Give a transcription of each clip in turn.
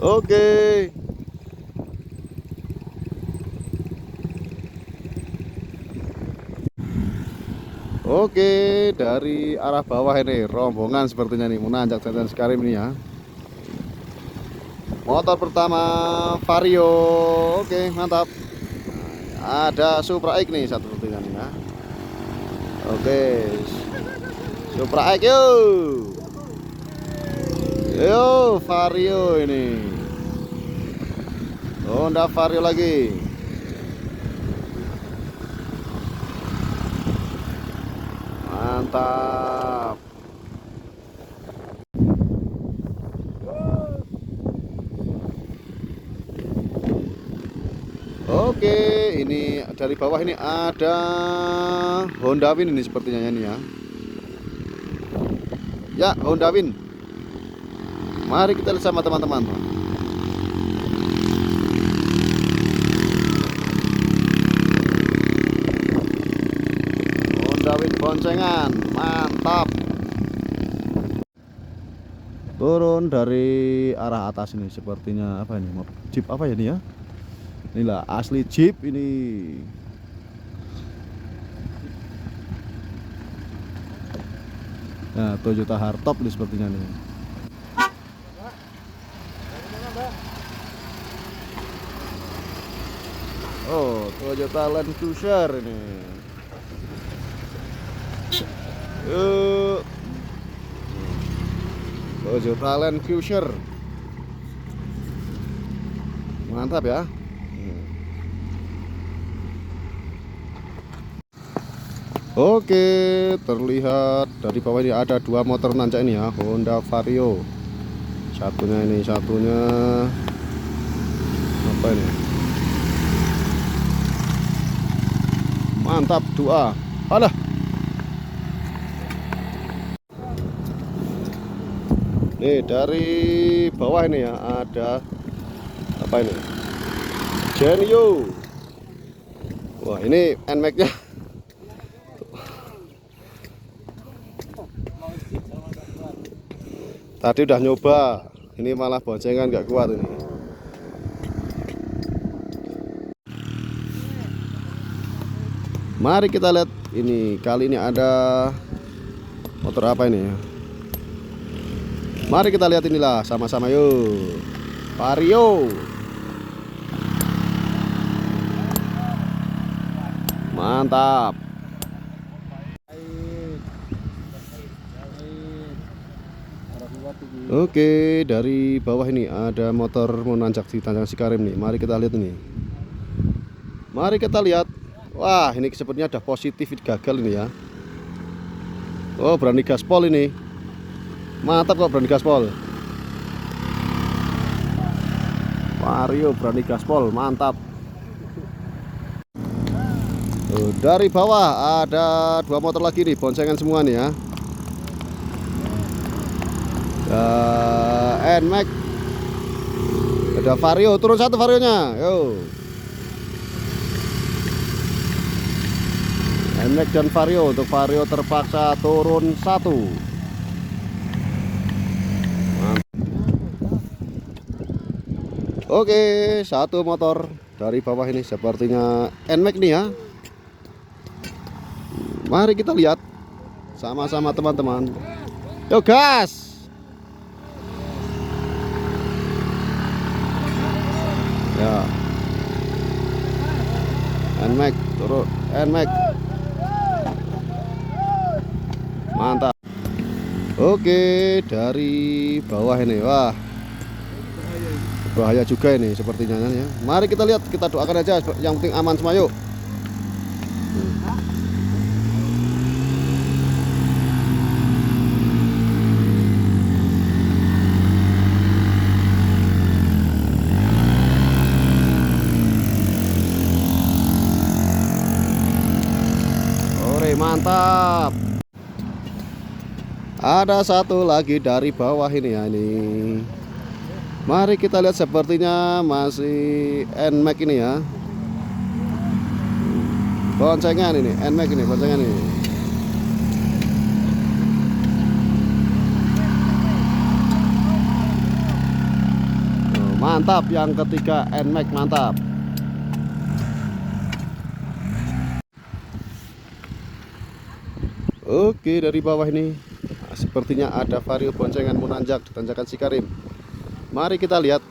Oke. Oke, dari arah bawah ini rombongan sepertinya nih menanjak Tenten Sikarim ini ya. Motor pertama Vario. Oke, mantap. Ada Supra X nih satu sepertinya nih ya. Oke. Supra X yuk. Yo, Vario ini. Honda Vario lagi. Mantap. Oke, ini dari bawah ini ada Honda Win ini sepertinya ini ya. Ya, Honda Win. Mari kita lihat sama teman-teman. Honda Win boncengan, mantap. Turun dari arah atas ini sepertinya apa ini? Jeep apa ya ini ya? Inilah asli Jeep ini. Nah, Toyota Hardtop ini sepertinya nih. Oh, Toyota Land Cruiser ini. Yuk. Toyota Land Cruiser. Mantap ya. Oke, terlihat dari bawah ini ada dua motor nanjak ini ya, Honda Vario. Satunya apa ini? Mantap, dua. Alah. Nih dari bawah ini ya ada apa ini? Genio. Wah, ini NMAX-nya. Tadi udah nyoba, ini malah boncengan nggak kuat ini. Mari kita lihat ini, kali ini ada motor apa ini ya. Mari kita lihat inilah sama-sama yuk. Vario. Mantap. Oke, dari bawah ini ada motor menanjak di Tanjung Sikarim nih. Mari kita lihat ini. Mari kita lihat. Wah, ini sepertinya ada positif gagal ini ya. Oh, berani gaspol ini. Mantap kok berani gaspol. Vario berani gaspol, mantap. Dari bawah ada dua motor lagi nih, boncengan semua nih ya. NMAX. Ada Vario, turun satu Varionya. Yo. NMAX dan Vario, untuk Vario terpaksa turun satu. Oke, satu motor dari bawah ini sepertinya NMAX nih ya. Mari kita lihat sama-sama teman-teman. Yo gas. Ya. NMAX turun, NMAX. Mantap. Oke, dari bawah ini. Wah. Bahaya juga ini sepertinya ya. Mari kita lihat, kita doakan aja yang penting aman semua yuk. Mantap. Ada satu lagi dari bawah ini ya ini. Mari kita lihat, sepertinya masih NMAX ini ya. Boncengan ini, NMAX ini boncengan ini. Mantap, yang ketiga NMAX, mantap. Oke, dari bawah ini sepertinya ada vario boncengan menanjak di tanjakan Cikarim. Mari kita lihat.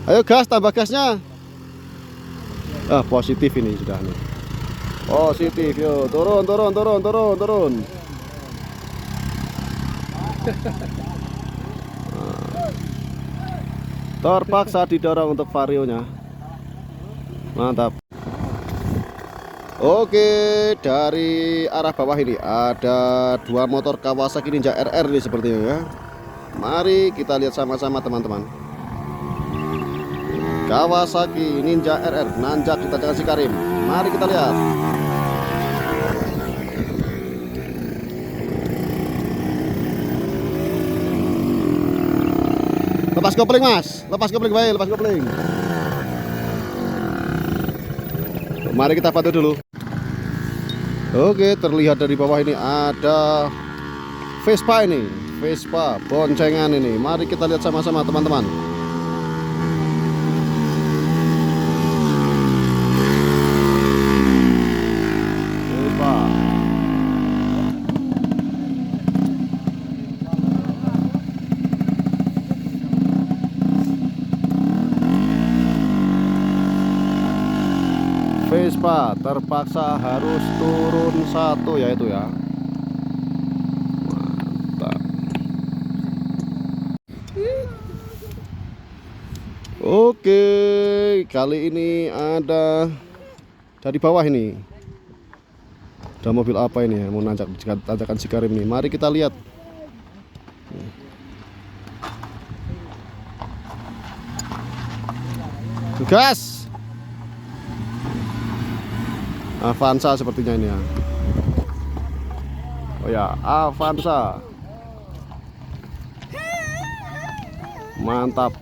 Ayo gas, tambah gasnya. Positif ini sudah nih. Positif, yo, turun. Terpaksa didorong untuk varionya. Mantap. Oke, dari arah bawah ini ada dua motor Kawasaki Ninja RR nih sepertinya ya. Mari kita lihat sama-sama teman-teman. Kawasaki Ninja RR nanjak di tanjakan Cikarim. Mari kita lihat. Lepas kopling mas, lepas kopling baik, lepas kopling. Mari kita pantau dulu. Oke, terlihat dari bawah ini ada Vespa ini, Vespa boncengan ini. Mari kita lihat sama-sama teman-teman. Vespa. Vespa terpaksa harus turun satu ya itu ya. Mantap. Oke, kali ini ada dari bawah ini. Ada mobil apa ini ya mau nanjak di tanjakan Cikarim ini. Mari kita lihat. Gas. Avanza sepertinya ini ya. Oh ya, Avanza. Mantap.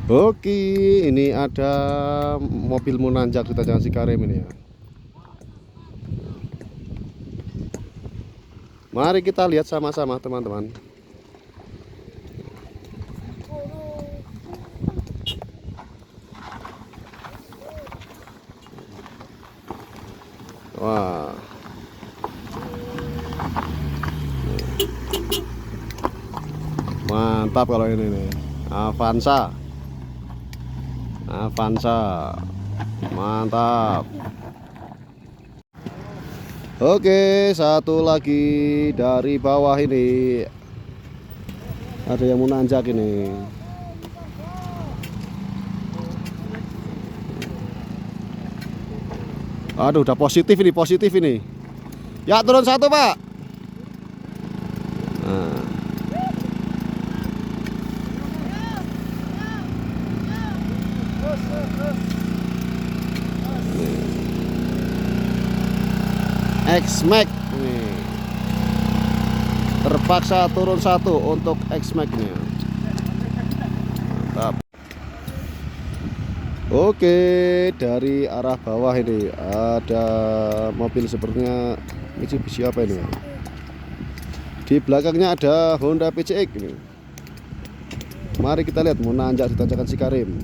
Oke, ini ada mobil menanjak di tanjakan Cikarim ini ya. Mari kita lihat sama-sama teman-teman. Wah, mantap kalau ini nih. Avanza, mantap. Oke, satu lagi dari bawah ini ada yang mau nanjak ini. Aduh, udah positif ini. Ya, turun satu, Pak. Nah. X-Max nih. Terpaksa turun satu untuk X-Max nya. Mantap. Oke, dari arah bawah ini ada mobil sepertinya Mitsubishi apa ini ya? Di belakangnya ada Honda PCX ini. Mari kita lihat mau nanjak di tanjakan Cikarim.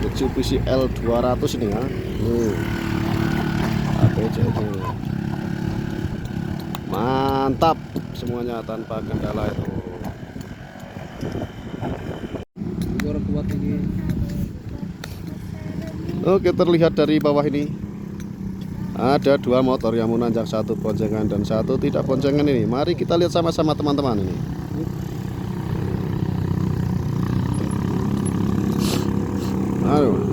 Mitsubishi L200 ini ya. APC itu. Mantap semuanya tanpa kendala itu. Oke, terlihat dari bawah ini ada dua motor yang menanjak, satu boncengan dan satu tidak boncengan ini. Mari kita lihat sama-sama teman-teman ini. Aduh.